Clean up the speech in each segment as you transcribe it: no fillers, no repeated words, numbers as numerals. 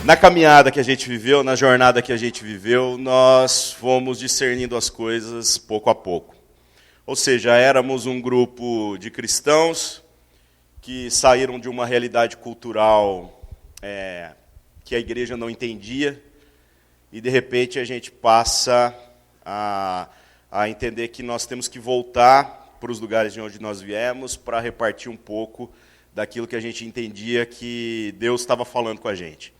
Na caminhada que a gente viveu, na jornada que a gente viveu, nós fomos discernindo as coisas pouco a pouco. Ou seja, éramos um grupo de cristãos que saíram de uma realidade cultural que a igreja não entendia, e de repente a gente passa a entender que nós temos que voltar para os lugares de onde nós viemos para repartir um pouco daquilo que a gente entendia que Deus estava falando com a gente.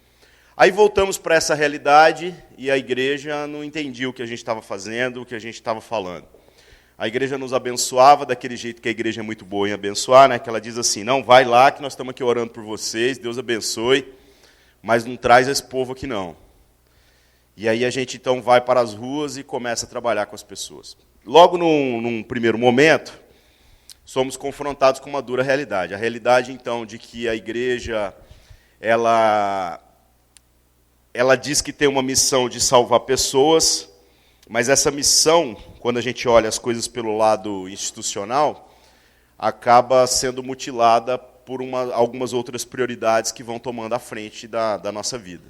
Aí voltamos para essa realidade e a igreja não entendia o que a gente estava fazendo, o que a gente estava falando. A igreja nos abençoava daquele jeito que a igreja é muito boa em abençoar, né? Que ela diz assim, não, vai lá que nós estamos aqui orando por vocês, Deus abençoe, mas não traz esse povo aqui não. E aí a gente então vai para as ruas e começa a trabalhar com as pessoas. Logo num primeiro momento, somos confrontados com uma dura realidade. A realidade então de que a igreja, ela diz que tem uma missão de salvar pessoas, mas essa missão, quando a gente olha as coisas pelo lado institucional, acaba sendo mutilada por algumas outras prioridades que vão tomando a frente da nossa vida.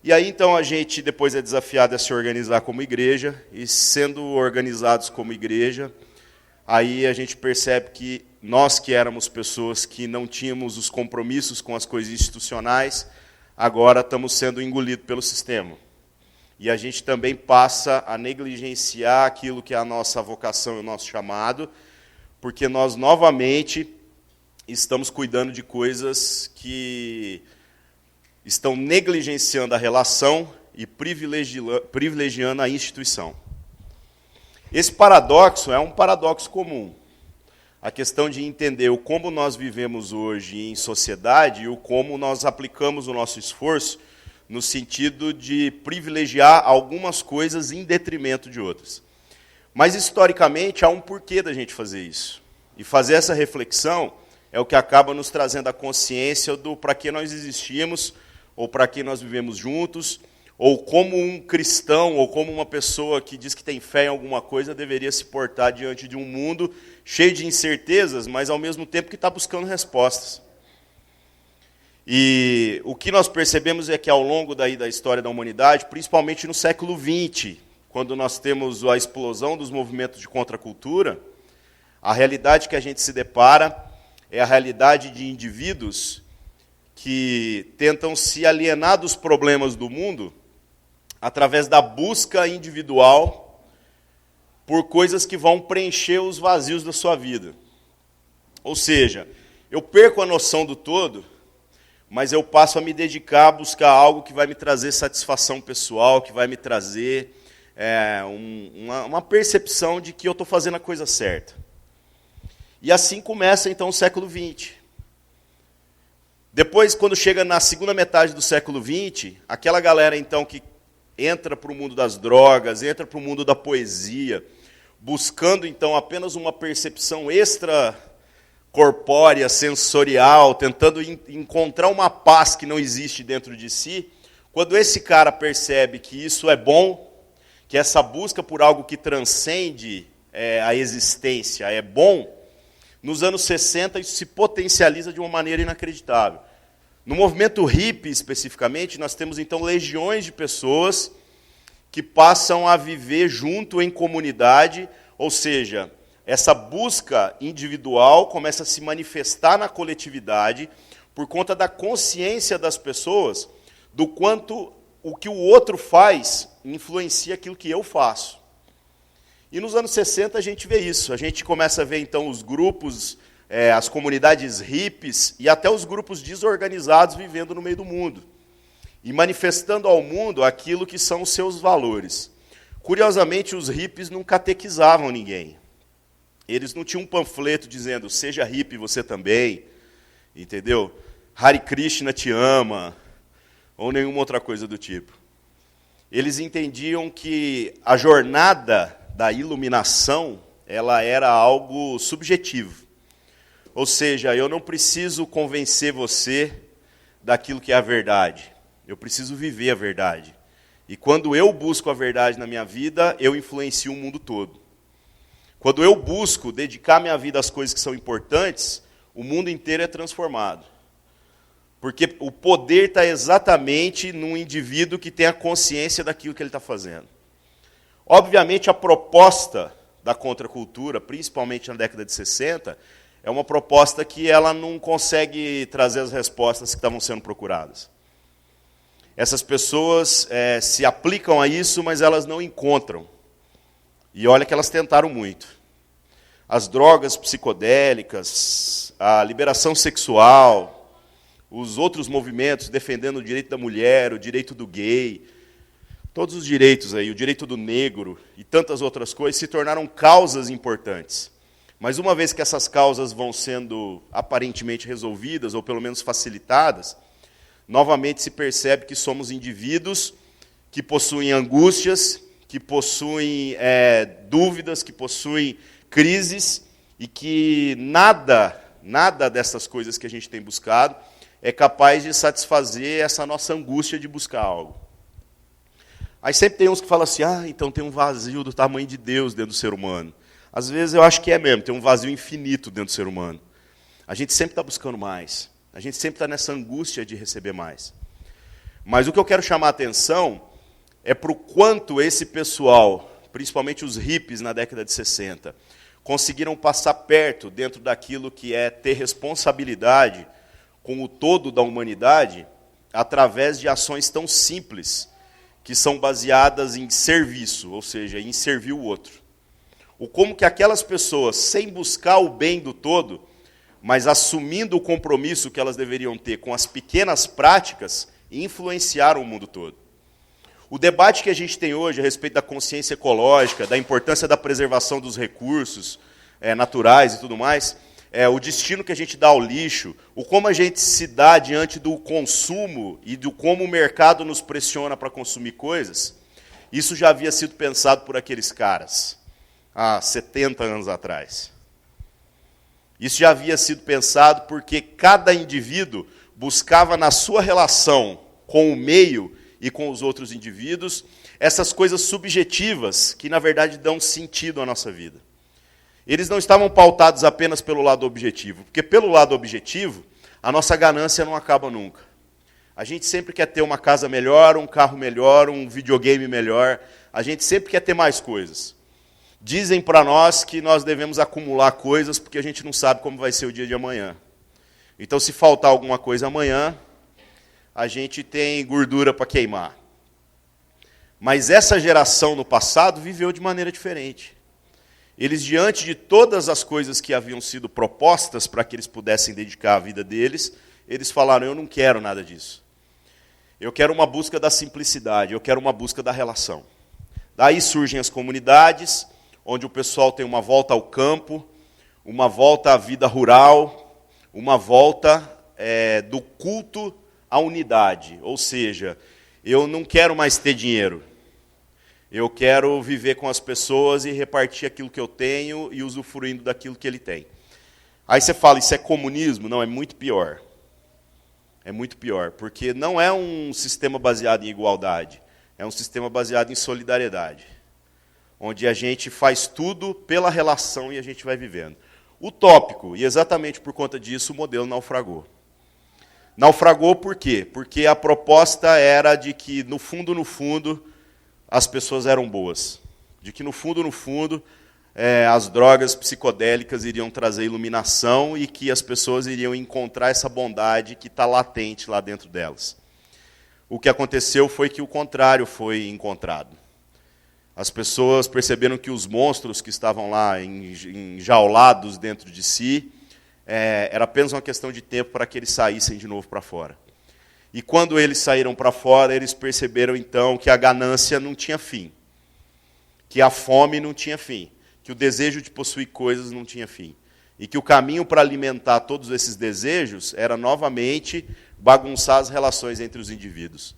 E aí, então, a gente depois é desafiado a se organizar como igreja, e sendo organizados como igreja, aí a gente percebe que nós que éramos pessoas que não tínhamos os compromissos com as coisas institucionais, agora estamos sendo engolidos pelo sistema. E a gente também passa a negligenciar aquilo que é a nossa vocação e o nosso chamado, porque nós novamente estamos cuidando de coisas que estão negligenciando a relação e privilegiando a instituição. Esse paradoxo é um paradoxo comum. A questão de entender o como nós vivemos hoje em sociedade e o como nós aplicamos o nosso esforço no sentido de privilegiar algumas coisas em detrimento de outras. Mas, historicamente, há um porquê da gente fazer isso. E fazer essa reflexão é o que acaba nos trazendo a consciência do para que nós existimos, ou para que nós vivemos juntos, ou como um cristão, ou como uma pessoa que diz que tem fé em alguma coisa, deveria se portar diante de um mundo cheio de incertezas, mas ao mesmo tempo que está buscando respostas. E o que nós percebemos é que ao longo da história da humanidade, principalmente no século XX, quando nós temos a explosão dos movimentos de contracultura, a realidade que a gente se depara é a realidade de indivíduos que tentam se alienar dos problemas do mundo através da busca individual por coisas que vão preencher os vazios da sua vida. Ou seja, eu perco a noção do todo, mas eu passo a me dedicar a buscar algo que vai me trazer satisfação pessoal, que vai me trazer uma percepção de que eu estou fazendo a coisa certa. E assim começa, então, o século XX. Depois, quando chega na segunda metade do século XX, aquela galera, então, que entra para o mundo das drogas, entra para o mundo da poesia, buscando, então, apenas uma percepção extracorpórea, sensorial, tentando encontrar uma paz que não existe dentro de si, quando esse cara percebe que isso é bom, que essa busca por algo que transcende a existência é bom, nos anos 60 isso se potencializa de uma maneira inacreditável. No movimento hippie, especificamente, nós temos então legiões de pessoas que passam a viver junto em comunidade, ou seja, essa busca individual começa a se manifestar na coletividade por conta da consciência das pessoas do quanto o que o outro faz influencia aquilo que eu faço. E nos anos 60 a gente vê isso. A gente começa a ver então os grupos, as comunidades hippies e até os grupos desorganizados vivendo no meio do mundo. E manifestando ao mundo aquilo que são os seus valores. Curiosamente, os hippies não catequizavam ninguém. Eles não tinham um panfleto dizendo, seja hippie você também, entendeu? Hare Krishna te ama, ou nenhuma outra coisa do tipo. Eles entendiam que a jornada da iluminação, ela era algo subjetivo. Ou seja, eu não preciso convencer você daquilo que é a verdade. Eu preciso viver a verdade. E quando eu busco a verdade na minha vida, eu influencio o mundo todo. Quando eu busco dedicar minha vida às coisas que são importantes, o mundo inteiro é transformado. Porque o poder está exatamente num indivíduo que tem a consciência daquilo que ele está fazendo. Obviamente, a proposta da contracultura, principalmente na década de 60, é uma proposta que ela não consegue trazer as respostas que estavam sendo procuradas. Essas pessoas se aplicam a isso, mas elas não encontram. E olha que elas tentaram muito. As drogas psicodélicas, a liberação sexual, os outros movimentos defendendo o direito da mulher, o direito do gay, todos os direitos aí, o direito do negro e tantas outras coisas se tornaram causas importantes. Mas uma vez que essas causas vão sendo aparentemente resolvidas, ou pelo menos facilitadas, novamente se percebe que somos indivíduos que possuem angústias, que possuem dúvidas, que possuem crises, e que nada dessas coisas que a gente tem buscado é capaz de satisfazer essa nossa angústia de buscar algo. Aí sempre tem uns que falam assim, então tem um vazio do tamanho de Deus dentro do ser humano. Às vezes eu acho que é mesmo, tem um vazio infinito dentro do ser humano. A gente sempre está buscando mais. A gente sempre está nessa angústia de receber mais. Mas o que eu quero chamar a atenção é para o quanto esse pessoal, principalmente os hippies na década de 60, conseguiram passar perto dentro daquilo que é ter responsabilidade com o todo da humanidade através de ações tão simples que são baseadas em serviço, ou seja, em servir o outro. O como que aquelas pessoas, sem buscar o bem do todo, mas assumindo o compromisso que elas deveriam ter com as pequenas práticas, influenciaram o mundo todo. O debate que a gente tem hoje a respeito da consciência ecológica, da importância da preservação dos recursos naturais e tudo mais, o destino que a gente dá ao lixo, o como a gente se dá diante do consumo e do como o mercado nos pressiona para consumir coisas, isso já havia sido pensado por aqueles caras há 70 anos atrás. Isso já havia sido pensado porque cada indivíduo buscava na sua relação com o meio e com os outros indivíduos essas coisas subjetivas que, na verdade, dão sentido à nossa vida. Eles não estavam pautados apenas pelo lado objetivo, porque pelo lado objetivo, a nossa ganância não acaba nunca. A gente sempre quer ter uma casa melhor, um carro melhor, um videogame melhor, a gente sempre quer ter mais coisas. Dizem para nós que nós devemos acumular coisas porque a gente não sabe como vai ser o dia de amanhã. Então, se faltar alguma coisa amanhã, a gente tem gordura para queimar. Mas essa geração no passado viveu de maneira diferente. Eles, diante de todas as coisas que haviam sido propostas para que eles pudessem dedicar a vida deles, eles falaram, eu não quero nada disso. Eu quero uma busca da simplicidade, eu quero uma busca da relação. Daí surgem as comunidades, onde o pessoal tem uma volta ao campo, uma volta à vida rural, uma volta do culto à unidade. Ou seja, eu não quero mais ter dinheiro. Eu quero viver com as pessoas e repartir aquilo que eu tenho e usufruindo daquilo que ele tem. Aí você fala, isso é comunismo? Não, é muito pior. É muito pior, porque não é um sistema baseado em igualdade, é um sistema baseado em solidariedade, onde a gente faz tudo pela relação e a gente vai vivendo. Utópico, e exatamente por conta disso o modelo naufragou. Naufragou por quê? Porque a proposta era de que, no fundo, as pessoas eram boas. De que, no fundo, as drogas psicodélicas iriam trazer iluminação e que as pessoas iriam encontrar essa bondade que está latente lá dentro delas. O que aconteceu foi que o contrário foi encontrado. As pessoas perceberam que os monstros que estavam lá enjaulados dentro de si, era apenas uma questão de tempo para que eles saíssem de novo para fora. E quando eles saíram para fora, eles perceberam então que a ganância não tinha fim, que a fome não tinha fim, que o desejo de possuir coisas não tinha fim, e que o caminho para alimentar todos esses desejos era novamente bagunçar as relações entre os indivíduos.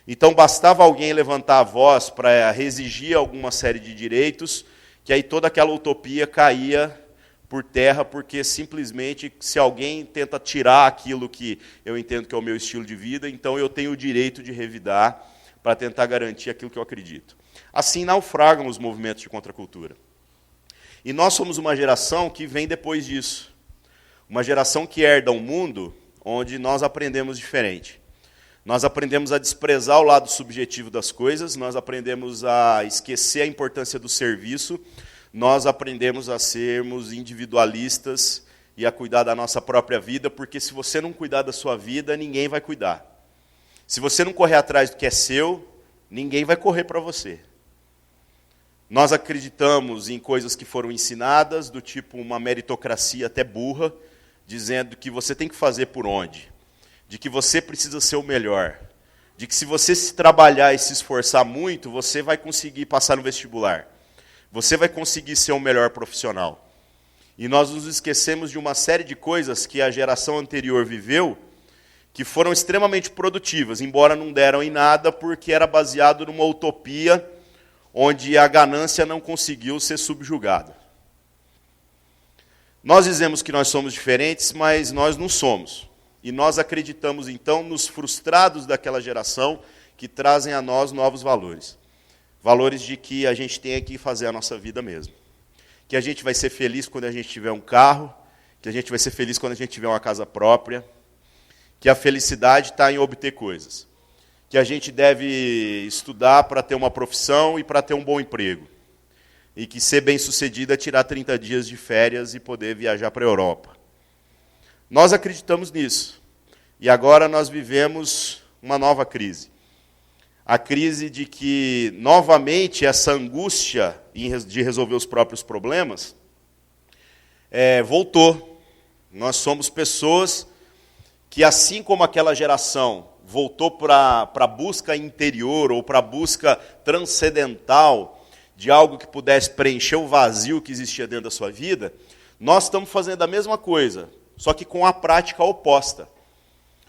Então, bastava alguém levantar a voz para exigir alguma série de direitos, que aí toda aquela utopia caía por terra, porque simplesmente, se alguém tenta tirar aquilo que eu entendo que é o meu estilo de vida, então eu tenho o direito de revidar para tentar garantir aquilo que eu acredito. Assim naufragam os movimentos de contracultura. E nós somos uma geração que vem depois disso. Uma geração que herda um mundo onde nós aprendemos diferente. Nós aprendemos a desprezar o lado subjetivo das coisas, nós aprendemos a esquecer a importância do serviço, nós aprendemos a sermos individualistas e a cuidar da nossa própria vida, porque se você não cuidar da sua vida, ninguém vai cuidar. Se você não correr atrás do que é seu, ninguém vai correr para você. Nós acreditamos em coisas que foram ensinadas, do tipo uma meritocracia até burra, dizendo que você tem que fazer por onde, de que você precisa ser o melhor, de que se você se trabalhar e se esforçar muito, você vai conseguir passar no vestibular, você vai conseguir ser o melhor profissional. E nós nos esquecemos de uma série de coisas que a geração anterior viveu, que foram extremamente produtivas, embora não deram em nada, porque era baseado numa utopia onde a ganância não conseguiu ser subjugada. Nós dizemos que nós somos diferentes, mas nós não somos. E nós acreditamos, então, nos frustrados daquela geração que trazem a nós novos valores. Valores de que a gente tem que fazer a nossa vida mesmo. Que a gente vai ser feliz quando a gente tiver um carro, que a gente vai ser feliz quando a gente tiver uma casa própria, que a felicidade está em obter coisas, que a gente deve estudar para ter uma profissão e para ter um bom emprego, e que ser bem-sucedido é tirar 30 dias de férias e poder viajar para a Europa. Nós acreditamos nisso, e agora nós vivemos uma nova crise. A crise de que, novamente, essa angústia de resolver os próprios problemas voltou. Nós somos pessoas que, assim como aquela geração voltou para a busca interior ou para a busca transcendental de algo que pudesse preencher o vazio que existia dentro da sua vida, nós estamos fazendo a mesma coisa, só que com a prática oposta.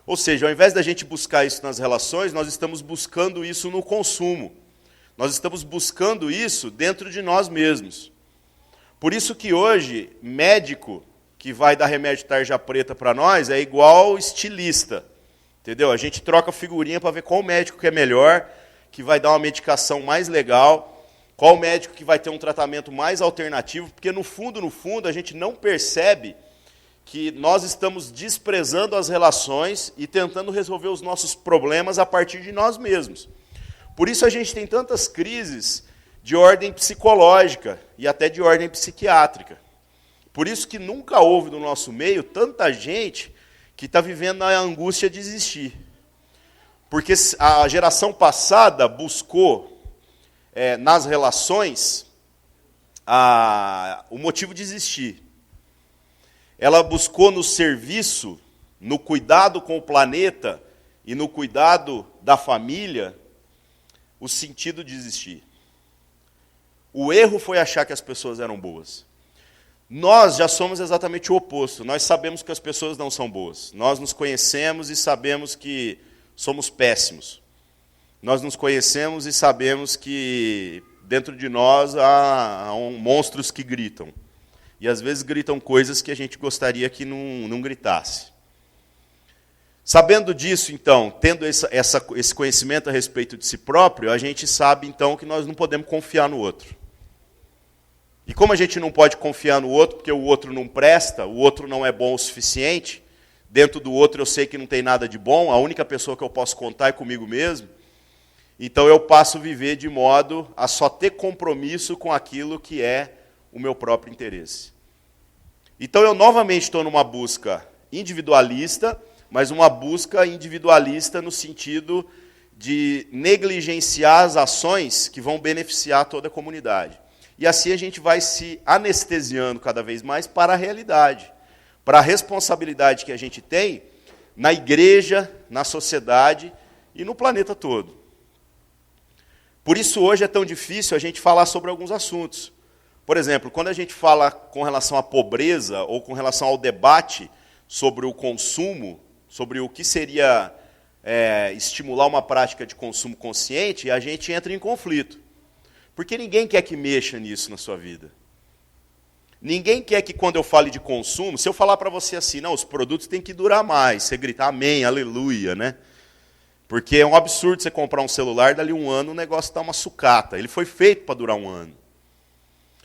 Ou seja, ao invés da gente buscar isso nas relações, nós estamos buscando isso no consumo. Nós estamos buscando isso dentro de nós mesmos. Por isso que hoje, médico que vai dar remédio tarja preta para nós é igual estilista. Entendeu? A gente troca figurinha para ver qual médico que é melhor, que vai dar uma medicação mais legal, qual médico que vai ter um tratamento mais alternativo, porque no fundo, a gente não percebe que nós estamos desprezando as relações e tentando resolver os nossos problemas a partir de nós mesmos. Por isso a gente tem tantas crises de ordem psicológica e até de ordem psiquiátrica. Por isso que nunca houve no nosso meio tanta gente que está vivendo a angústia de existir. Porque a geração passada buscou, nas relações, o motivo de existir. Ela buscou no serviço, no cuidado com o planeta e no cuidado da família, o sentido de existir. O erro foi achar que as pessoas eram boas. Nós já somos exatamente o oposto. Nós sabemos que as pessoas não são boas. Nós nos conhecemos e sabemos que somos péssimos. Nós nos conhecemos e sabemos que dentro de nós há monstros que gritam. E às vezes gritam coisas que a gente gostaria que não gritasse. Sabendo disso, então, tendo esse conhecimento a respeito de si próprio, a gente sabe, então, que nós não podemos confiar no outro. E como a gente não pode confiar no outro, porque o outro não presta, o outro não é bom o suficiente, dentro do outro eu sei que não tem nada de bom, a única pessoa que eu posso contar é comigo mesmo, então eu passo a viver de modo a só ter compromisso com aquilo que é o meu próprio interesse. Então eu novamente estou numa busca individualista, mas uma busca individualista no sentido de negligenciar as ações que vão beneficiar toda a comunidade. E assim a gente vai se anestesiando cada vez mais para a realidade, para a responsabilidade que a gente tem na igreja, na sociedade e no planeta todo. Por isso hoje é tão difícil a gente falar sobre alguns assuntos. Por exemplo, quando a gente fala com relação à pobreza ou com relação ao debate sobre o consumo, sobre o que seria estimular uma prática de consumo consciente, a gente entra em conflito. Porque ninguém quer que mexa nisso na sua vida. Ninguém quer que quando eu fale de consumo, se eu falar para você assim, não, os produtos têm que durar mais, você gritar amém, aleluia, né? Porque é um absurdo você comprar um celular, dali um ano o negócio está uma sucata. Ele foi feito para durar um ano.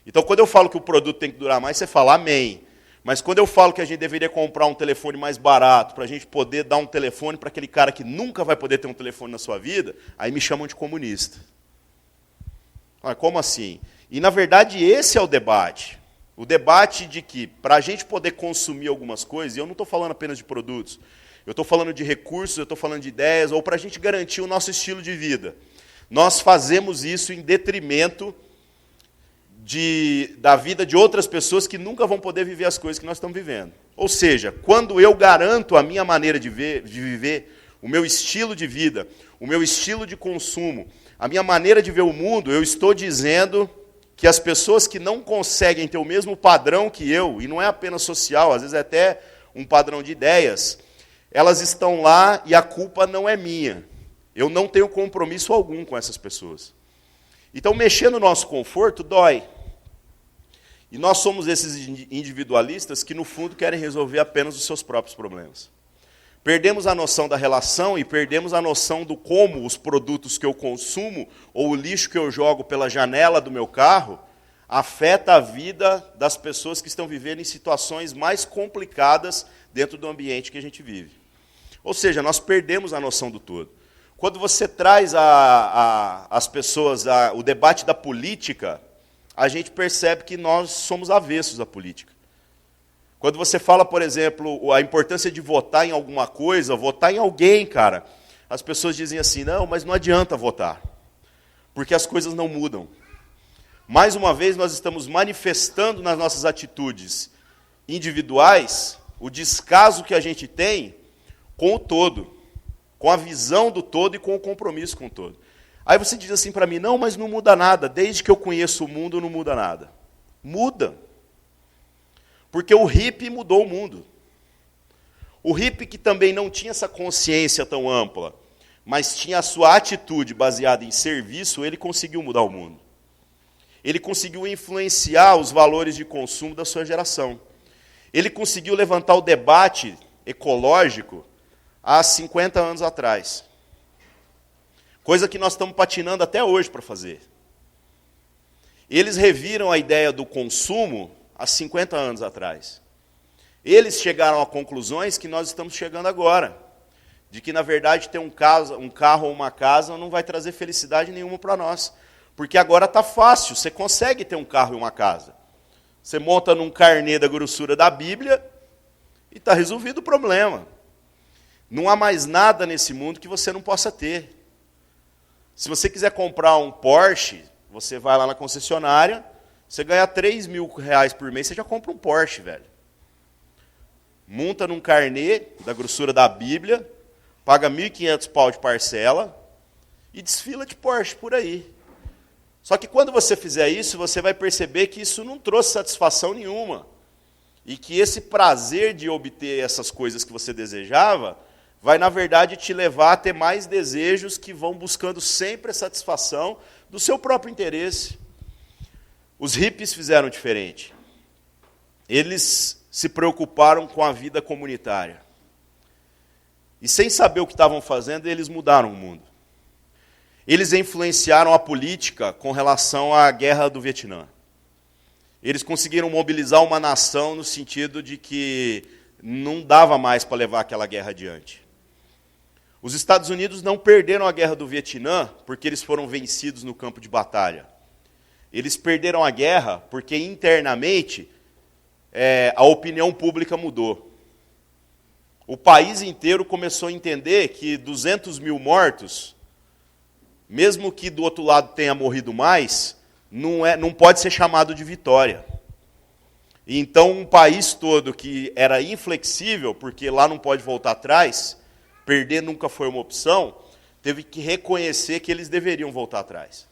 Então, quando eu falo que o produto tem que durar mais, você fala amém. Mas quando eu falo que a gente deveria comprar um telefone mais barato, para a gente poder dar um telefone para aquele cara que nunca vai poder ter um telefone na sua vida, aí me chamam de comunista. Mas como assim? E, na verdade, esse é o debate. O debate de que, para a gente poder consumir algumas coisas, e eu não estou falando apenas de produtos, eu estou falando de recursos, eu estou falando de ideias, ou para a gente garantir o nosso estilo de vida. Nós fazemos isso em detrimento da vida de outras pessoas que nunca vão poder viver as coisas que nós estamos vivendo. Ou seja, quando eu garanto a minha maneira de viver, o meu estilo de vida, o meu estilo de consumo, a minha maneira de ver o mundo, eu estou dizendo que as pessoas que não conseguem ter o mesmo padrão que eu, e não é apenas social, às vezes é até um padrão de ideias, elas estão lá e a culpa não é minha. Eu não tenho compromisso algum com essas pessoas. Então, mexer no nosso conforto dói. E nós somos esses individualistas que, no fundo, querem resolver apenas os seus próprios problemas. Perdemos a noção da relação e perdemos a noção do como os produtos que eu consumo ou o lixo que eu jogo pela janela do meu carro afeta a vida das pessoas que estão vivendo em situações mais complicadas dentro do ambiente que a gente vive. Ou seja, nós perdemos a noção do todo. Quando você traz às pessoas o debate da política, a gente percebe que nós somos avessos à política. Quando você fala, por exemplo, a importância de votar em alguma coisa, votar em alguém, cara, as pessoas dizem assim, não, mas não adianta votar, porque as coisas não mudam. Mais uma vez, nós estamos manifestando nas nossas atitudes individuais o descaso que a gente tem com o todo, com a visão do todo e com o compromisso com o todo. Aí você diz assim para mim, não, mas não muda nada, desde que eu conheço o mundo não muda nada. Muda. Porque o hippie mudou o mundo. O hippie que também não tinha essa consciência tão ampla, mas tinha a sua atitude baseada em serviço, ele conseguiu mudar o mundo. Ele conseguiu influenciar os valores de consumo da sua geração. Ele conseguiu levantar o debate ecológico há 50 anos atrás. Coisa que nós estamos patinando até hoje para fazer. Eles reviram a ideia do consumo há 50 anos atrás. Eles chegaram a conclusões que nós estamos chegando agora. De que, na verdade, ter um carro ou uma casa não vai trazer felicidade nenhuma para nós. Porque agora está fácil, você consegue ter um carro e uma casa. Você monta num carnê da grossura da Bíblia e está resolvido o problema. Não há mais nada nesse mundo que você não possa ter. Se você quiser comprar um Porsche, você vai lá na concessionária, você ganha R$3.000 por mês, você já compra um Porsche, velho. Monta num carnê da grossura da Bíblia, paga R$1.500 de parcela e desfila de Porsche por aí. Só que quando você fizer isso, você vai perceber que isso não trouxe satisfação nenhuma. E que esse prazer de obter essas coisas que você desejava vai, na verdade, te levar a ter mais desejos que vão buscando sempre a satisfação do seu próprio interesse. Os hippies fizeram diferente. Eles se preocuparam com a vida comunitária. E sem saber o que estavam fazendo, eles mudaram o mundo. Eles influenciaram a política com relação à guerra do Vietnã. Eles conseguiram mobilizar uma nação no sentido de que não dava mais para levar aquela guerra adiante. Os Estados Unidos não perderam a guerra do Vietnã porque eles foram vencidos no campo de batalha. Eles perderam a guerra porque internamente a opinião pública mudou. O país inteiro começou a entender que 200 mil mortos, mesmo que do outro lado tenha morrido mais, não pode ser chamado de vitória. E então um país todo que era inflexível, porque lá não pode voltar atrás, perder nunca foi uma opção, teve que reconhecer que eles deveriam voltar atrás.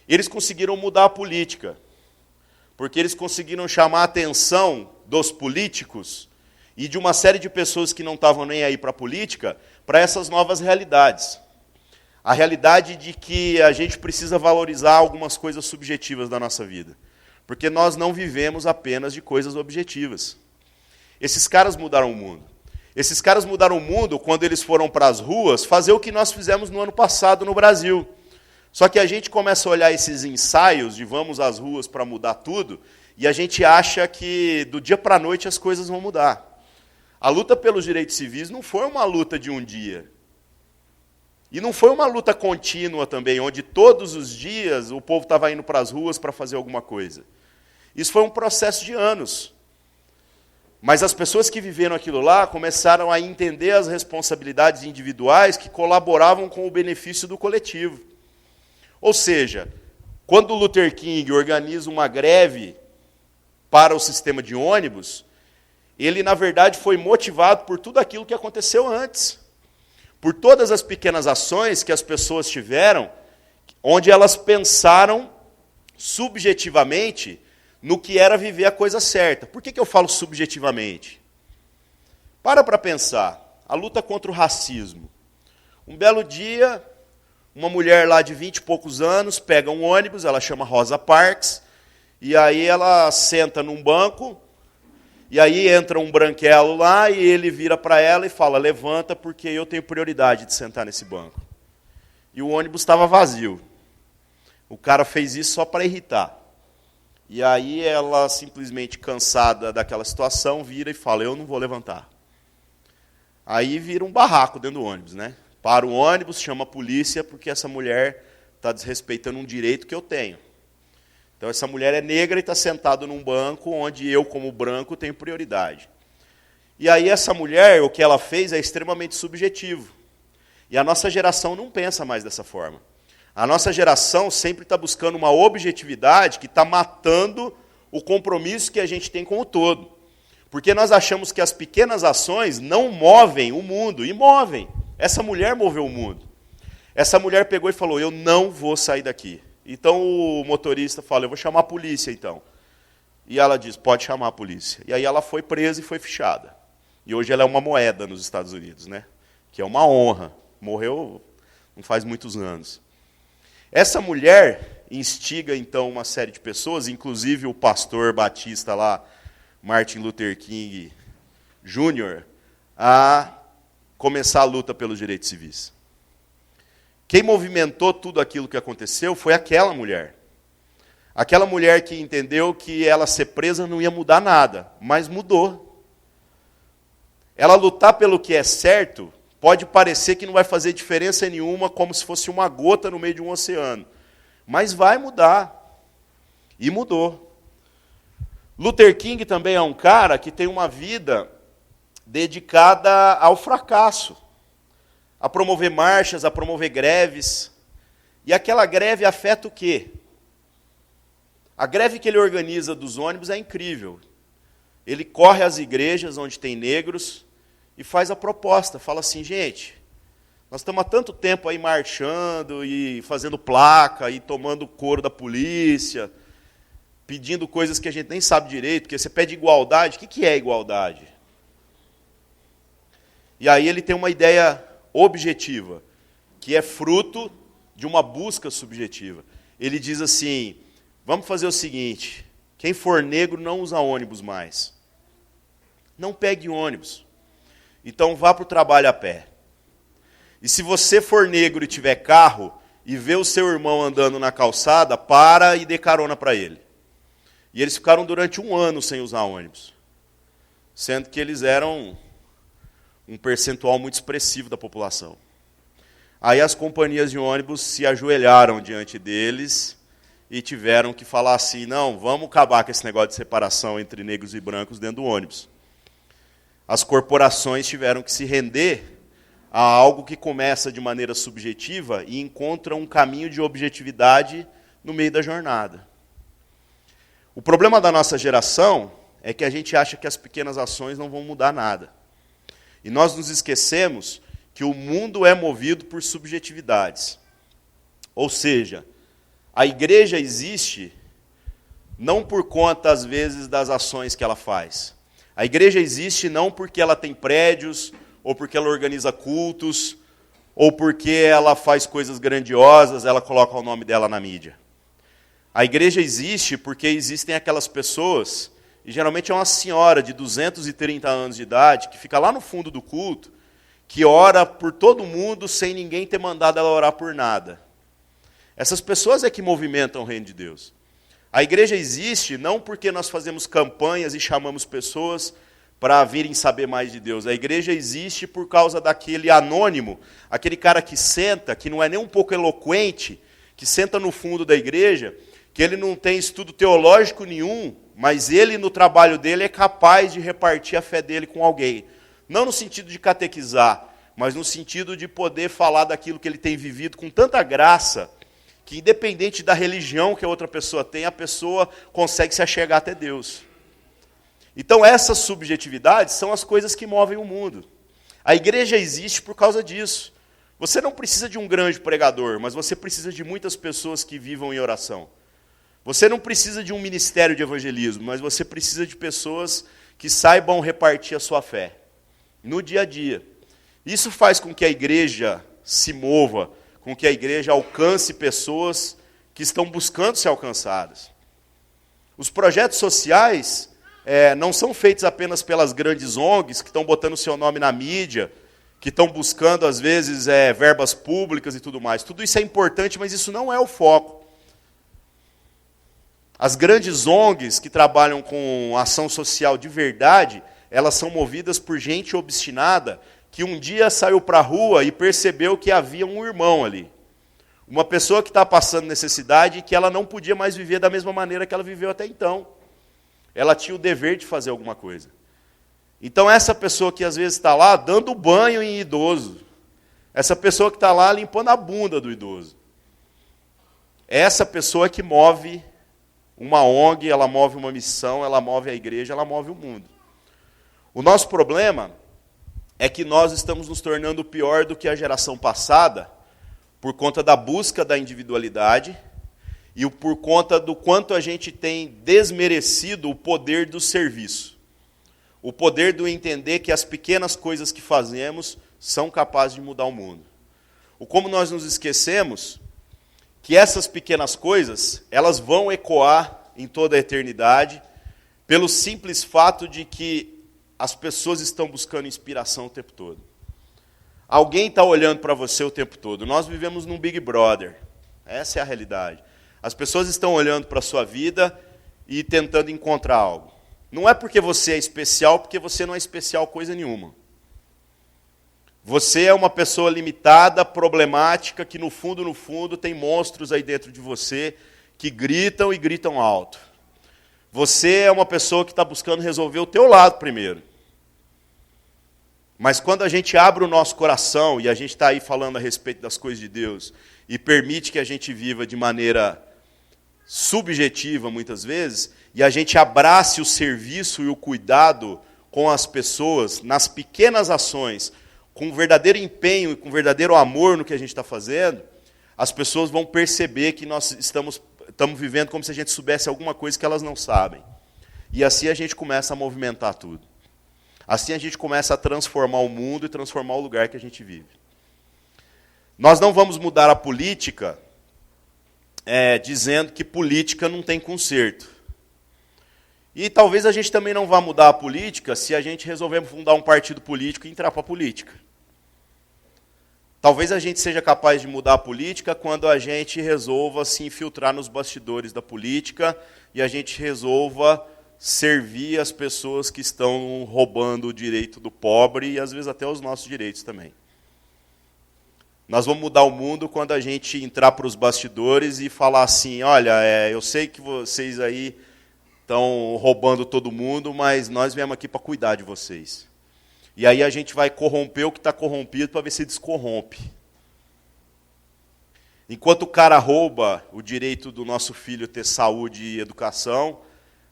Eles conseguiram mudar a política, porque eles conseguiram chamar a atenção dos políticos e de uma série de pessoas que não estavam nem aí para a política, para essas novas realidades. A realidade de que a gente precisa valorizar algumas coisas subjetivas da nossa vida, porque nós não vivemos apenas de coisas objetivas. Esses caras mudaram o mundo. Esses caras mudaram o mundo quando eles foram para as ruas fazer o que nós fizemos no ano passado no Brasil. Só que a gente começa a olhar esses ensaios de vamos às ruas para mudar tudo, e a gente acha que do dia para a noite as coisas vão mudar. A luta pelos direitos civis não foi uma luta de um dia. E não foi uma luta contínua também, onde todos os dias o povo estava indo para as ruas para fazer alguma coisa. Isso foi um processo de anos. Mas as pessoas que viveram aquilo lá começaram a entender as responsabilidades individuais que colaboravam com o benefício do coletivo. Ou seja, quando Luther King organiza uma greve para o sistema de ônibus, ele, na verdade, foi motivado por tudo aquilo que aconteceu antes. Por todas as pequenas ações que as pessoas tiveram, onde elas pensaram subjetivamente no que era viver a coisa certa. Por que eu falo subjetivamente? Para pensar. A luta contra o racismo. Um belo dia, uma mulher lá de 20 e poucos anos pega um ônibus, ela chama Rosa Parks, e aí ela senta num banco, e aí entra um branquelo lá, e ele vira para ela e fala, levanta porque eu tenho prioridade de sentar nesse banco. E o ônibus estava vazio. O cara fez isso só para irritar. E aí ela, simplesmente cansada daquela situação, vira e fala, eu não vou levantar. Aí vira um barraco dentro do ônibus, né? Para o ônibus, chama a polícia, porque essa mulher está desrespeitando um direito que eu tenho. Então essa mulher é negra e está sentada num banco onde eu, como branco, tenho prioridade. E aí essa mulher, o que ela fez é extremamente subjetivo. E a nossa geração não pensa mais dessa forma. A nossa geração sempre está buscando uma objetividade que está matando o compromisso que a gente tem com o todo. Porque nós achamos que as pequenas ações não movem o mundo, e movem. Essa mulher moveu o mundo. Essa mulher pegou e falou, eu não vou sair daqui. Então o motorista fala, eu vou chamar a polícia então. E ela diz, pode chamar a polícia. E aí ela foi presa e foi fichada. E hoje ela é uma moeda nos Estados Unidos, né? Que é uma honra. Morreu não faz muitos anos. Essa mulher instiga, então, uma série de pessoas, inclusive o pastor batista lá, Martin Luther King Jr., a começar a luta pelos direitos civis. Quem movimentou tudo aquilo que aconteceu foi aquela mulher. Aquela mulher que entendeu que ela ser presa não ia mudar nada, mas mudou. Ela lutar pelo que é certo pode parecer que não vai fazer diferença nenhuma, como se fosse uma gota no meio de um oceano. Mas vai mudar. E mudou. Luther King também é um cara que tem uma vida dedicada ao fracasso. A promover marchas, a promover greves. E aquela greve afeta o quê? A greve que ele organiza dos ônibus é incrível. Ele corre às igrejas onde tem negros e faz a proposta, fala assim, gente, nós estamos há tanto tempo aí marchando e fazendo placa e tomando couro da polícia, pedindo coisas que a gente nem sabe direito, porque você pede igualdade, o que é igualdade? E aí ele tem uma ideia objetiva, que é fruto de uma busca subjetiva. Ele diz assim, vamos fazer o seguinte, quem for negro não usa ônibus mais. Não pegue ônibus. Então vá para o trabalho a pé. E se você for negro e tiver carro, e vê o seu irmão andando na calçada, para e dê carona para ele. E eles ficaram durante 1 ano sem usar ônibus. Sendo que eles eram um percentual muito expressivo da população. Aí as companhias de ônibus se ajoelharam diante deles e tiveram que falar assim, não, vamos acabar com esse negócio de separação entre negros e brancos dentro do ônibus. As corporações tiveram que se render a algo que começa de maneira subjetiva e encontra um caminho de objetividade no meio da jornada. O problema da nossa geração é que a gente acha que as pequenas ações não vão mudar nada. E nós nos esquecemos que o mundo é movido por subjetividades. Ou seja, a igreja existe não por conta, às vezes, das ações que ela faz. A igreja existe não porque ela tem prédios, ou porque ela organiza cultos, ou porque ela faz coisas grandiosas, ela coloca o nome dela na mídia. A igreja existe porque existem aquelas pessoas, e geralmente é uma senhora de 230 anos de idade, que fica lá no fundo do culto, que ora por todo mundo sem ninguém ter mandado ela orar por nada. Essas pessoas é que movimentam o reino de Deus. A igreja existe não porque nós fazemos campanhas e chamamos pessoas para virem saber mais de Deus. A igreja existe por causa daquele anônimo, aquele cara que senta, que não é nem um pouco eloquente, que senta no fundo da igreja, que ele não tem estudo teológico nenhum, mas ele, no trabalho dele, é capaz de repartir a fé dele com alguém. Não no sentido de catequizar, mas no sentido de poder falar daquilo que ele tem vivido com tanta graça, que independente da religião que a outra pessoa tem, a pessoa consegue se achegar até Deus. Então essas subjetividades são as coisas que movem o mundo. A igreja existe por causa disso. Você não precisa de um grande pregador, mas você precisa de muitas pessoas que vivam em oração. Você não precisa de um ministério de evangelismo, mas você precisa de pessoas que saibam repartir a sua fé no dia a dia. Isso faz com que a igreja se mova, com que a igreja alcance pessoas que estão buscando ser alcançadas. Os projetos sociais não são feitos apenas pelas grandes ONGs que estão botando seu nome na mídia, que estão buscando, às vezes, verbas públicas e tudo mais. Tudo isso é importante, mas isso não é o foco. As grandes ONGs que trabalham com ação social de verdade, elas são movidas por gente obstinada que um dia saiu para a rua e percebeu que havia um irmão ali. Uma pessoa que está passando necessidade e que ela não podia mais viver da mesma maneira que ela viveu até então. Ela tinha o dever de fazer alguma coisa. Então essa pessoa que às vezes está lá dando banho em idoso, essa pessoa que está lá limpando a bunda do idoso, essa pessoa que move uma ONG, ela move uma missão, ela move a igreja, ela move o mundo. O nosso problema é que nós estamos nos tornando pior do que a geração passada, por conta da busca da individualidade e por conta do quanto a gente tem desmerecido o poder do serviço. O poder do entender que as pequenas coisas que fazemos são capazes de mudar o mundo. O como nós nos esquecemos que essas pequenas coisas, elas vão ecoar em toda a eternidade, pelo simples fato de que as pessoas estão buscando inspiração o tempo todo. Alguém está olhando para você o tempo todo. Nós vivemos num Big Brother. Essa é a realidade. As pessoas estão olhando para a sua vida e tentando encontrar algo. Não é porque você é especial, porque você não é especial coisa nenhuma. Você é uma pessoa limitada, problemática, que no fundo, tem monstros aí dentro de você que gritam e gritam alto. Você é uma pessoa que está buscando resolver o teu lado primeiro. Mas quando a gente abre o nosso coração e a gente está aí falando a respeito das coisas de Deus e permite que a gente viva de maneira subjetiva, muitas vezes, e a gente abrace o serviço e o cuidado com as pessoas, nas pequenas ações, com verdadeiro empenho e com verdadeiro amor no que a gente está fazendo, as pessoas vão perceber que nós estamos vivendo como se a gente soubesse alguma coisa que elas não sabem. E assim a gente começa a movimentar tudo. Assim a gente começa a transformar o mundo e transformar o lugar que a gente vive. Nós não vamos mudar a política dizendo que política não tem conserto. E talvez a gente também não vá mudar a política se a gente resolver fundar um partido político e entrar para a política. Talvez a gente seja capaz de mudar a política quando a gente resolva se infiltrar nos bastidores da política e a gente resolva servir as pessoas que estão roubando o direito do pobre e às vezes até os nossos direitos também. Nós vamos mudar o mundo quando a gente entrar para os bastidores e falar assim, olha, eu sei que vocês aí estão roubando todo mundo, mas nós viemos aqui para cuidar de vocês. E aí a gente vai corromper o que está corrompido para ver se descorrompe. Enquanto o cara rouba o direito do nosso filho ter saúde e educação,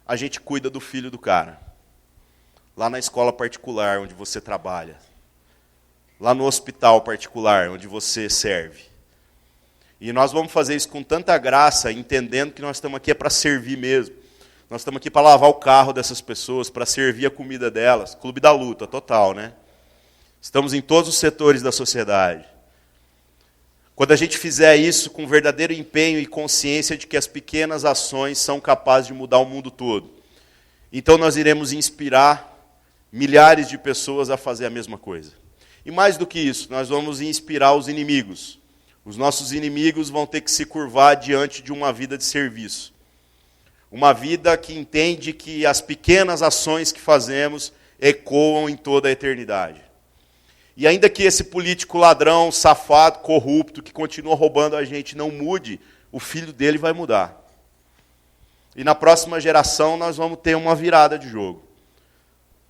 a gente cuida do filho do cara. Lá na escola particular onde você trabalha. Lá no hospital particular onde você serve. E nós vamos fazer isso com tanta graça, entendendo que nós estamos aqui para servir mesmo. Nós estamos aqui para lavar o carro dessas pessoas, para servir a comida delas. Clube da luta, total, né? Estamos em todos os setores da sociedade. Quando a gente fizer isso com verdadeiro empenho e consciência de que as pequenas ações são capazes de mudar o mundo todo, então nós iremos inspirar milhares de pessoas a fazer a mesma coisa. E mais do que isso, nós vamos inspirar os inimigos. Os nossos inimigos vão ter que se curvar diante de uma vida de serviço. Uma vida que entende que as pequenas ações que fazemos ecoam em toda a eternidade. E ainda que esse político ladrão, safado, corrupto, que continua roubando a gente, não mude, o filho dele vai mudar. E na próxima geração nós vamos ter uma virada de jogo.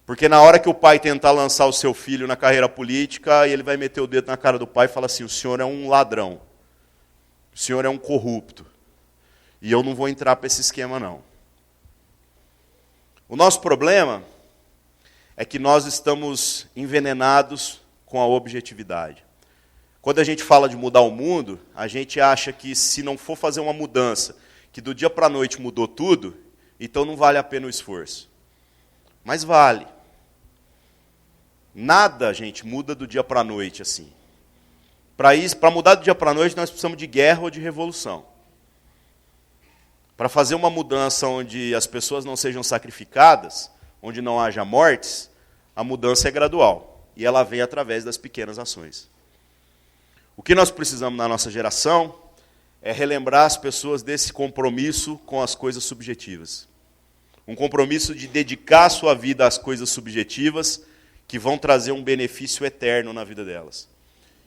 Porque na hora que o pai tentar lançar o seu filho na carreira política, ele vai meter o dedo na cara do pai e falar assim, o senhor é um ladrão. O senhor é um corrupto. E eu não vou entrar para esse esquema, não. O nosso problema é que nós estamos envenenados com a objetividade. Quando a gente fala de mudar o mundo, a gente acha que se não for fazer uma mudança, que do dia para a noite mudou tudo, então não vale a pena o esforço. Mas vale. Nada, gente, muda do dia para a noite assim. Para mudar do dia para a noite, nós precisamos de guerra ou de revolução. Para fazer uma mudança onde as pessoas não sejam sacrificadas, onde não haja mortes, a mudança é gradual. E ela vem através das pequenas ações. O que nós precisamos na nossa geração é relembrar as pessoas desse compromisso com as coisas subjetivas. Um compromisso de dedicar a sua vida às coisas subjetivas que vão trazer um benefício eterno na vida delas.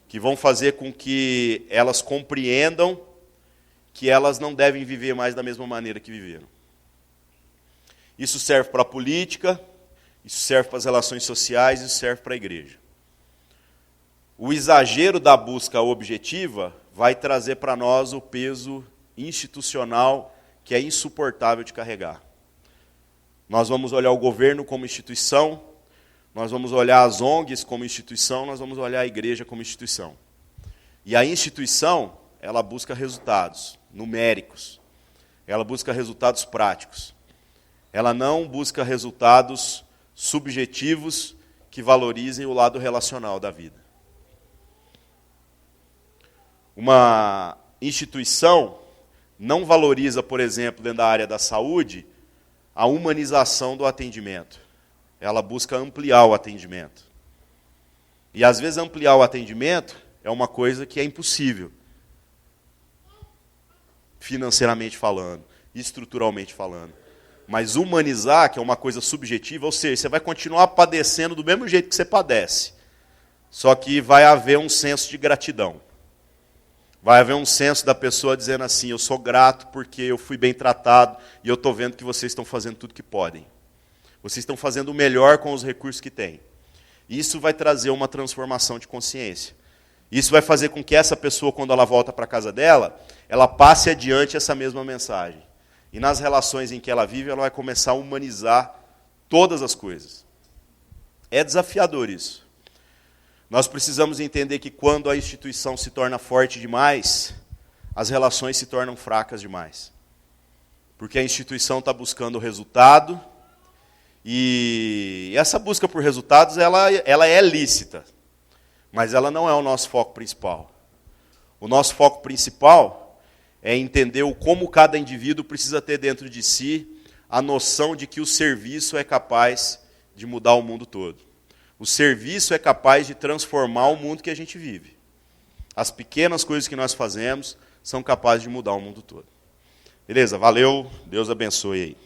Que vão fazer com que elas compreendam que elas não devem viver mais da mesma maneira que viveram. Isso serve para a política, isso serve para as relações sociais, isso serve para a igreja. O exagero da busca objetiva vai trazer para nós o peso institucional que é insuportável de carregar. Nós vamos olhar o governo como instituição, nós vamos olhar as ONGs como instituição, nós vamos olhar a igreja como instituição. E a instituição, ela busca resultados numéricos, ela busca resultados práticos. Ela não busca resultados subjetivos que valorizem o lado relacional da vida. Uma instituição não valoriza, por exemplo, dentro da área da saúde, a humanização do atendimento. Ela busca ampliar o atendimento. E às vezes ampliar o atendimento é uma coisa que é impossível, financeiramente falando, estruturalmente falando. Mas humanizar, que é uma coisa subjetiva, ou seja, você vai continuar padecendo do mesmo jeito que você padece. Só que vai haver um senso de gratidão. Vai haver um senso da pessoa dizendo assim, eu sou grato porque eu fui bem tratado e eu estou vendo que vocês estão fazendo tudo que podem. Vocês estão fazendo o melhor com os recursos que têm. Isso vai trazer uma transformação de consciência. Isso vai fazer com que essa pessoa, quando ela volta para a casa dela, ela passe adiante essa mesma mensagem. E nas relações em que ela vive, ela vai começar a humanizar todas as coisas. É desafiador isso. Nós precisamos entender que quando a instituição se torna forte demais, as relações se tornam fracas demais. Porque a instituição está buscando resultado, e essa busca por resultados ela é lícita, mas ela não é o nosso foco principal. O nosso foco principal é entender como cada indivíduo precisa ter dentro de si a noção de que o serviço é capaz de mudar o mundo todo. O serviço é capaz de transformar o mundo que a gente vive. As pequenas coisas que nós fazemos são capazes de mudar o mundo todo. Beleza? Valeu. Deus abençoe aí.